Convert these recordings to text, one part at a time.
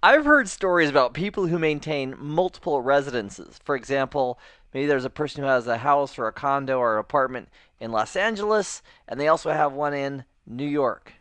I've heard stories about people who maintain multiple residences. For example, maybe there's a person who has a house or a condo or apartment in Los Angeles, and they also have one in New York.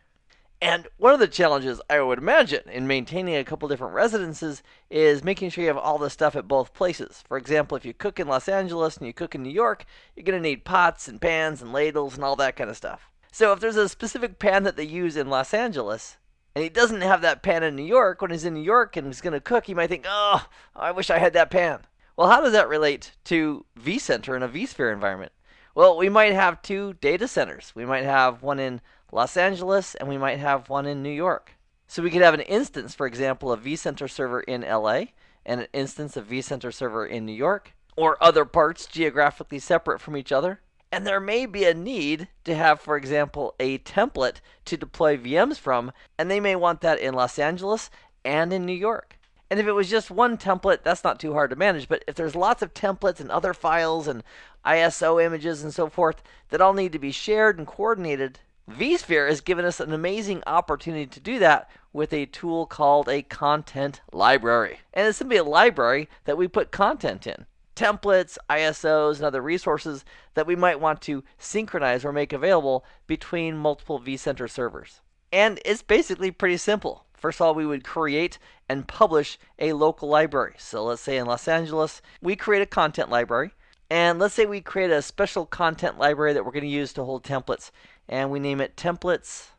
And one of the challenges I would imagine in maintaining a couple different residences is making sure you have all the stuff at both places. For example, if you cook in Los Angeles and you cook in New York, you're going to need pots and pans and ladles and all that kind of stuff. So if there's a specific pan that they use in Los Angeles, and he doesn't have that pan in New York, when he's in New York and he's going to cook, he might think, oh, I wish I had that pan. Well, how does that relate to vCenter in a vSphere environment? Well, we might have two data centers. We might have one in Los Angeles and we might have one in New York. So we could have an instance, for example, of vCenter server in LA and an instance of vCenter server in New York, or other parts geographically separate from each other. And there may be a need to have, for example, a template to deploy VMs from, and they may want that in Los Angeles and in New York. And if it was just one template, that's not too hard to manage. But if there's lots of templates and other files and ISO images and so forth that all need to be shared and coordinated, vSphere has given us an amazing opportunity to do that with a tool called a content library. And it's simply a library that we put content in. Templates, ISOs, and other resources that we might want to synchronize or make available between multiple vCenter servers. And it's basically pretty simple. First of all, we would create and publish a local library. So let's say in Los Angeles, we create a content library. And let's say we create a special content library that we're going to use to hold templates. And we name it templates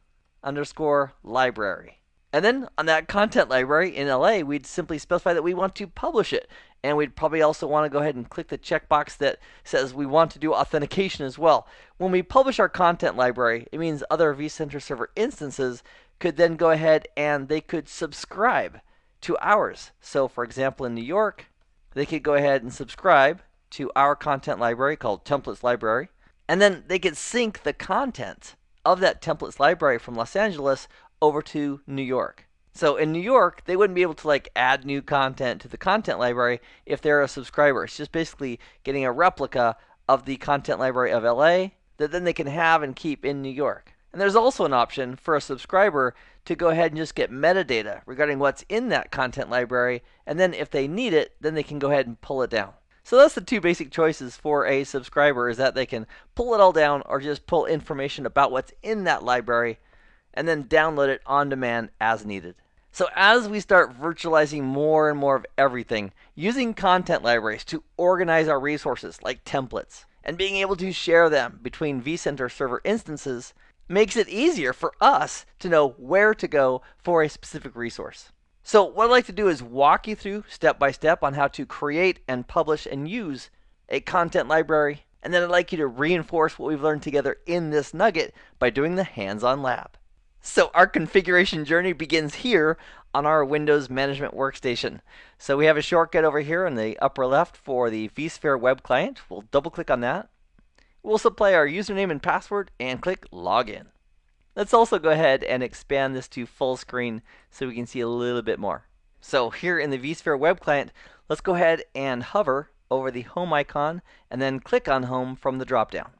underscore library. And then on that content library in LA, we'd simply specify that we want to publish it. And we'd probably also want to go ahead and click the checkbox that says we want to do authentication as well. When we publish our content library, it means other vCenter server instances could then go ahead and they could subscribe to ours. So for example, in New York, they could go ahead and subscribe to our content library called templates library. And then they could sync the content of that templates library from Los Angeles over to New York. So in New York, they wouldn't be able to add new content to the content library if they're a subscriber. It's just basically getting a replica of the content library of LA that then they can have and keep in New York. And there's also an option for a subscriber to go ahead and just get metadata regarding what's in that content library, and then if they need it, then they can go ahead and pull it down. So that's the two basic choices for a subscriber, is that they can pull it all down or just pull information about what's in that library and then download it on demand as needed. So as we start virtualizing more and more of everything, using content libraries to organize our resources like templates, and being able to share them between vCenter server instances makes it easier for us to know where to go for a specific resource. So what I'd like to do is walk you through step by step on how to create and publish and use a content library, and then I'd like you to reinforce what we've learned together in this nugget by doing the hands-on lab. So our configuration journey begins here on our Windows Management Workstation. So we have a shortcut over here in the upper left for the vSphere web client. We'll double click on that. We'll supply our username and password and click Login. Let's also go ahead and expand this to full screen so we can see a little bit more. So here in the vSphere web client, let's go ahead and hover over the home icon and then click on home from the drop-down.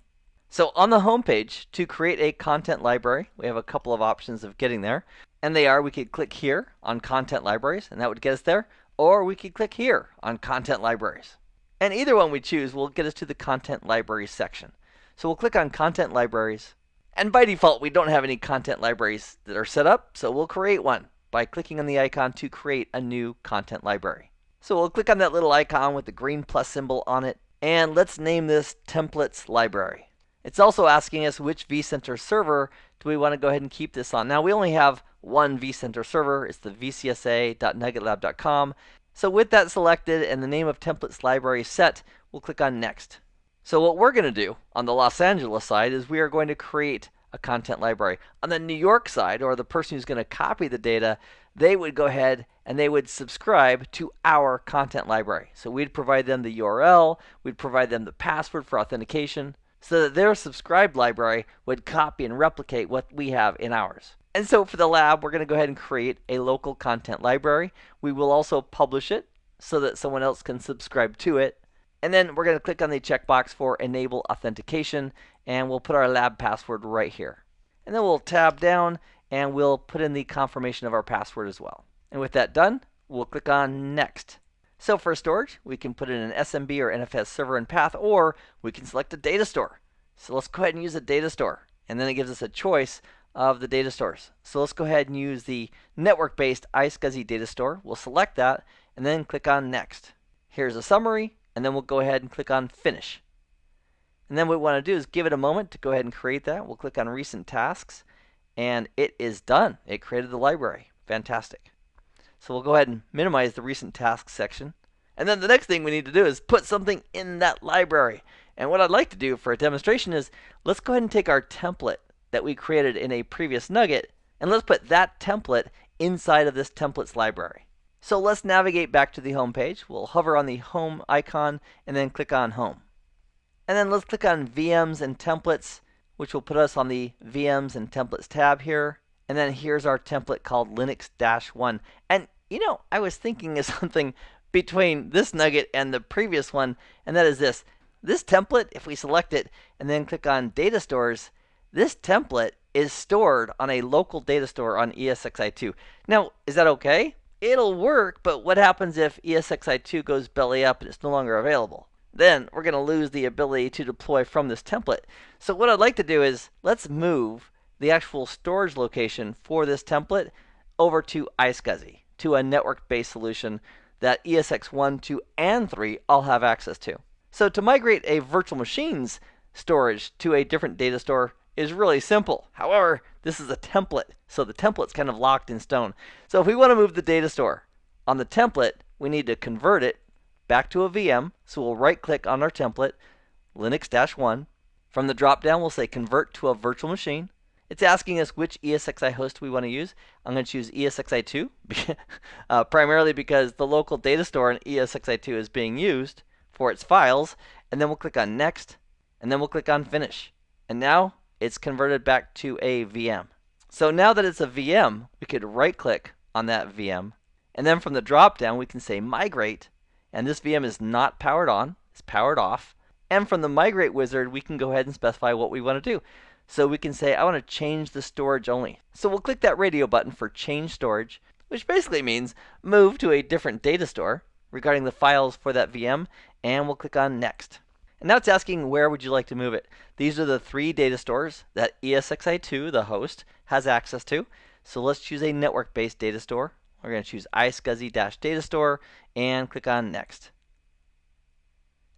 So on the home page, to create a content library, we have a couple of options of getting there. And they are, we could click here on content libraries, and that would get us there. Or we could click here on content libraries. And either one we choose will get us to the content libraries section. So we'll click on content libraries. And by default, we don't have any content libraries that are set up, so we'll create one by clicking on the icon to create a new content library. So we'll click on that little icon with the green plus symbol on it, and let's name this templates library. It's also asking us which vCenter server do we want to go ahead and keep this on. Now we only have one vCenter server. It's the vcsa.nuggetlab.com. So with that selected and the name of templates library set, we'll click on next. So what we're going to do on the Los Angeles side is we are going to create a content library. On the New York side, or the person who's going to copy the data, they would go ahead and they would subscribe to our content library. So we'd provide them the URL, we'd provide them the password for authentication, so that their subscribed library would copy and replicate what we have in ours. And so for the lab, we're going to go ahead and create a local content library. We will also publish it so that someone else can subscribe to it. And then we're going to click on the checkbox for Enable Authentication, and we'll put our lab password right here. And then we'll tab down, and we'll put in the confirmation of our password as well. And with that done, we'll click on Next. So for storage, we can put in an SMB or NFS server and path, or we can select a data store. So let's go ahead and use a data store. And then it gives us a choice of the data stores. So let's go ahead and use the network-based iSCSI data store. We'll select that and then click on Next. Here's a summary, and then we'll go ahead and click on Finish. And then what we want to do is give it a moment to go ahead and create that. We'll click on Recent Tasks, and it is done. It created the library. Fantastic. So we'll go ahead and minimize the Recent Tasks section. And then the next thing we need to do is put something in that library. And what I'd like to do for a demonstration is, let's go ahead and take our template that we created in a previous nugget, and let's put that template inside of this templates library. So let's navigate back to the home page. We'll hover on the home icon and then click on Home. And then let's click on VMs and Templates, which will put us on the VMs and Templates tab here. And then here's our template called Linux-1. And you know, I was thinking of something between this nugget and the previous one, and that is this. This template, if we select it and then click on Data Stores, this template is stored on a local data store on ESXi2. Now, is that okay? It'll work, but what happens if ESXi2 goes belly up and it's no longer available? Then we're going to lose the ability to deploy from this template. So what I'd like to do is, let's move the actual storage location for this template over to iSCSI, to a network-based solution that ESX1, 2, and 3 all have access to. So to migrate a virtual machine's storage to a different data store is really simple. However, this is a template, so the template's kind of locked in stone. So if we want to move the data store on the template, we need to convert it back to a VM. So we'll right-click on our template, Linux-1. From the drop-down, we'll say Convert to a virtual machine. It's asking us which ESXi host we want to use. I'm going to choose ESXi2, primarily because the local data store in ESXi2 is being used for its files. And then we'll click on Next, and then we'll click on Finish. And now it's converted back to a VM. So now that it's a VM, we could right-click on that VM, and then from the drop-down we can say Migrate, and this VM is not powered on, it's powered off. And from the Migrate wizard, we can go ahead and specify what we want to do. So we can say, I want to change the storage only. So we'll click that radio button for Change Storage, which basically means move to a different data store regarding the files for that VM, and we'll click on Next. And now it's asking, where would you like to move it? These are the 3 data stores that ESXi2, the host, has access to. So let's choose a network-based data store. We're going to choose iSCSI-data store and click on Next.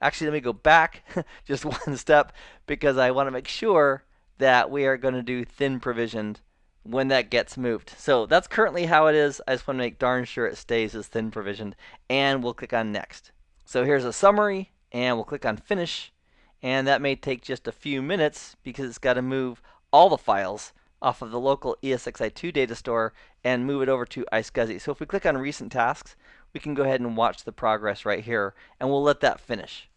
Actually, let me go back just one step because I want to make sure that we are going to do thin provisioned when that gets moved. So that's currently how it is. I just want to make darn sure it stays as thin provisioned, and we'll click on Next. So here's a summary, and we'll click on Finish, and that may take just a few minutes because it's got to move all the files off of the local ESXi2 data store and move it over to iSCSI. So if we click on Recent Tasks, we can go ahead and watch the progress right here, and we'll let that finish.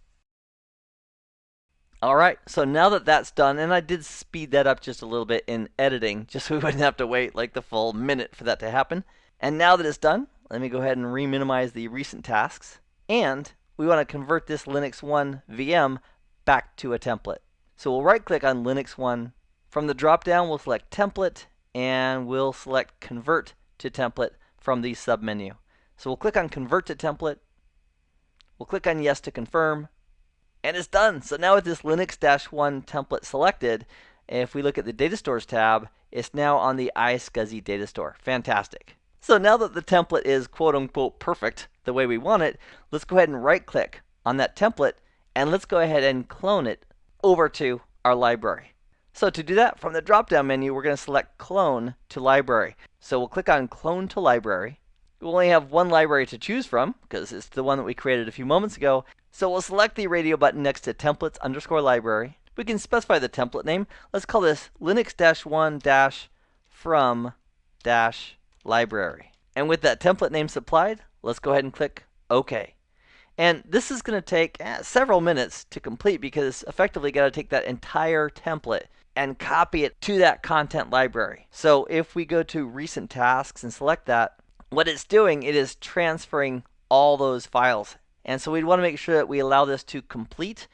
Alright, so now that that's done, and I did speed that up just a little bit in editing, just so we wouldn't have to wait like the full minute for that to happen. And now that it's done, let me go ahead and re-minimize the recent tasks. And we want to convert this Linux-1 VM back to a template. So we'll right-click on Linux-1. From the drop-down, we'll select Template, and we'll select Convert to Template from the submenu. So we'll click on Convert to Template. We'll click on Yes to confirm. And it's done. So now with this Linux-1 template selected, if we look at the Data Stores tab, it's now on the iSCSI Data Store. Fantastic. So now that the template is quote-unquote perfect the way we want it, let's go ahead and right-click on that template, and let's go ahead and clone it over to our library. So to do that, from the drop-down menu, we're going to select Clone to Library. So we'll click on Clone to Library. We only have one library to choose from, because it's the one that we created a few moments ago. So we'll select the radio button next to templates_library. We can specify the template name. Let's call this Linux-1-from-library. And with that template name supplied, let's go ahead and click OK. And this is going to take several minutes to complete because it's effectively got to take that entire template and copy it to that content library. So if we go to Recent Tasks and select that, what it's doing, it is transferring all those files. And so we'd want to make sure that we allow this to complete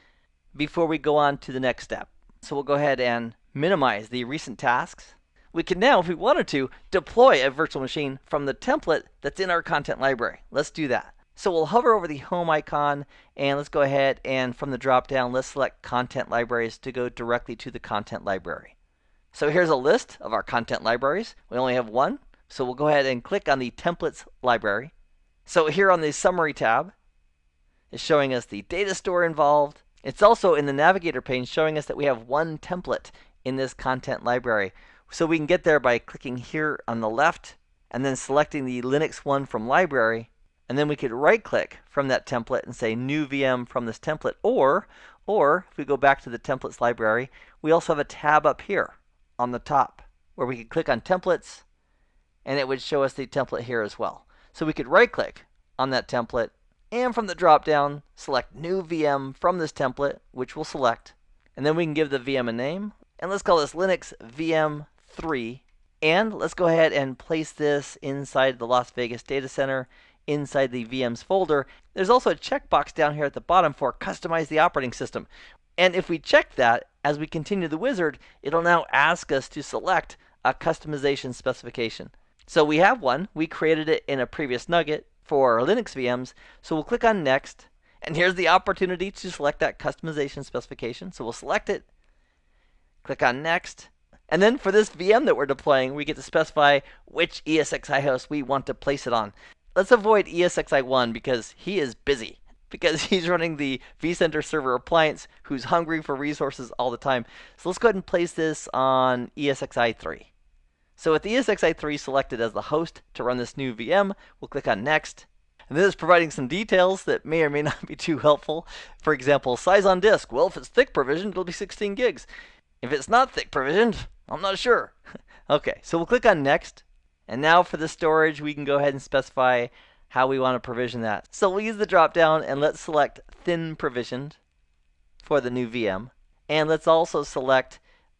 before we go on to the next step. So we'll go ahead and minimize the recent tasks. we can now, if we wanted to, deploy a virtual machine from the template that's in our content library. Let's do that. So we'll hover over the home icon, and let's go ahead and from the drop down, let's select content libraries to go directly to the content library. So here's a list of our content libraries. We only have one, so we'll go ahead and click on the templates library. So here on the summary tab, it's showing us the data store involved. It's also in the navigator pane showing us that we have one template in this content library. So we can get there by clicking here on the left and then selecting the Linux one from library. And then we could right click from that template and say new VM from this template. Or if we go back to the templates library, we also have a tab up here on the top where we could click on templates and it would show us the template here as well. So we could right click on that template and from the drop down select new VM from this template, which we'll select. And then we can give the VM a name. And let's call this Linux VM 3. And let's go ahead and place this inside the Las Vegas data center inside the VMs folder. There's also a checkbox down here at the bottom for customize the operating system. And if we check that, as we continue the wizard, it'll now ask us to select a customization specification. So we have one. We created it in a previous nugget for Linux VMs. So we'll click on next. And here's the opportunity to select that customization specification. So we'll select it, click on next. And then for this VM that we're deploying, we get to specify which ESXi host we want to place it on. Let's avoid ESXi1 because he is busy, because he's running the vCenter server appliance who's hungry for resources all the time. So let's go ahead and place this on ESXi3. So with ESXi3 selected as the host to run this new VM, we'll click on next. And this is providing some details that may or may not be too helpful. For example, size on disk. Well, if it's thick provisioned, it'll be 16 gigs. If it's not thick provisioned, I'm not sure. Okay, so we'll click on next. And now for the storage, we can go ahead and specify how we want to provision that. So we'll use the drop down and let's select thin provisioned for the new VM. And let's also select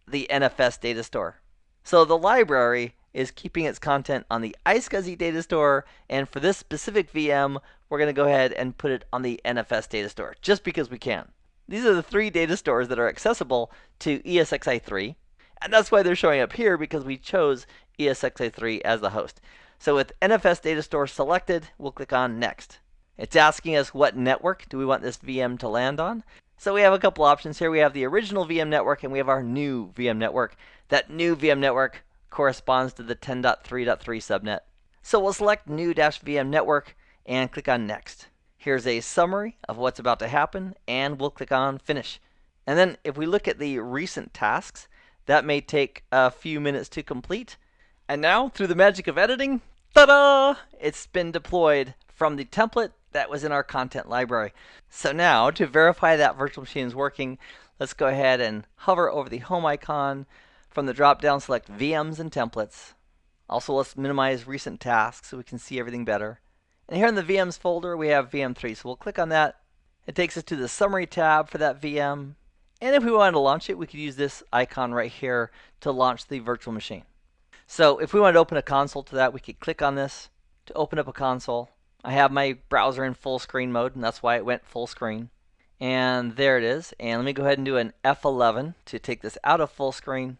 the NFS data store. So the library is keeping its content on the iSCSI data store. And for this specific VM, we're going to go ahead and put it on the NFS data store just because we can. These are the three data stores that are accessible to ESXi3. And that's why they're showing up here, because we chose ESXi3 as the host. So with NFS data store selected, we'll click on next. It's asking us what network do we want this VM to land on. So we have a couple options here. We have the original VM network and we have our new VM network. That new VM network corresponds to the 10.3.3 subnet. So we'll select new-VM network and click on next. Here's a summary of what's about to happen and we'll click on finish. And then if we look at the recent tasks, that may take a few minutes to complete. And now, through the magic of editing, ta-da! It's been deployed from the template that was in our content library. So now, to verify that virtual machine is working, let's go ahead and hover over the home icon. From the drop-down, select VMs and templates. Also, let's minimize recent tasks so we can see everything better. And here in the VMs folder, we have VM3. So we'll click on that. It takes us to the summary tab for that VM. And if we wanted to launch it, we could use this icon right here to launch the virtual machine. So if we wanted to open a console to that, we could click on this to open up a console. I have my browser in full screen mode, and that's why it went full screen. And there it is. And let me go ahead and do an F11 to take this out of full screen.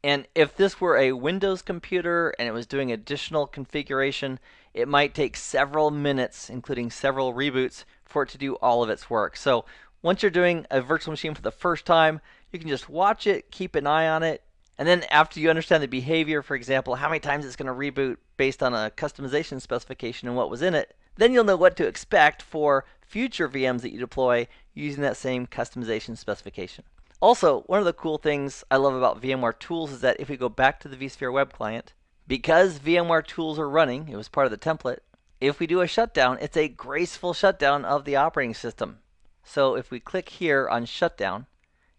And if this were a Windows computer and it was doing additional configuration, it might take several minutes, including several reboots, for it to do all of its work. So once you're doing a virtual machine for the first time, you can just watch it, keep an eye on it, and then after you understand the behavior, for example, how many times it's going to reboot based on a customization specification and what was in it, then you'll know what to expect for future VMs that you deploy using that same customization specification. Also, one of the cool things I love about VMware Tools is that if we go back to the vSphere web client, because VMware Tools are running, it was part of the template, if we do a shutdown, it's a graceful shutdown of the operating system. So if we click here on shutdown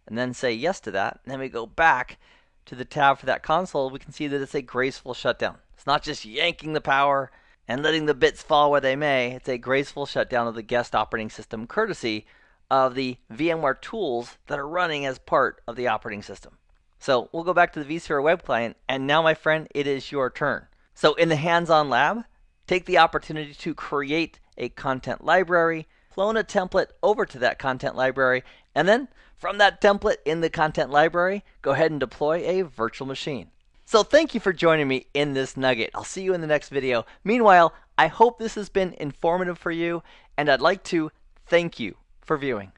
and then say yes to that, and then we go back to the tab for that console, we can see that it's a graceful shutdown. It's not just yanking the power and letting the bits fall where they may. It's a graceful shutdown of the guest operating system courtesy of the VMware tools that are running as part of the operating system. So we'll go back to the vSphere web client, and now, my friend, it is your turn. So in the hands-on lab, take the opportunity to create a content library, clone a template over to that content library, and then from that template in the content library, go ahead and deploy a virtual machine. So thank you for joining me in this nugget. I'll see you in the next video. Meanwhile, I hope this has been informative for you, and I'd like to thank you for viewing.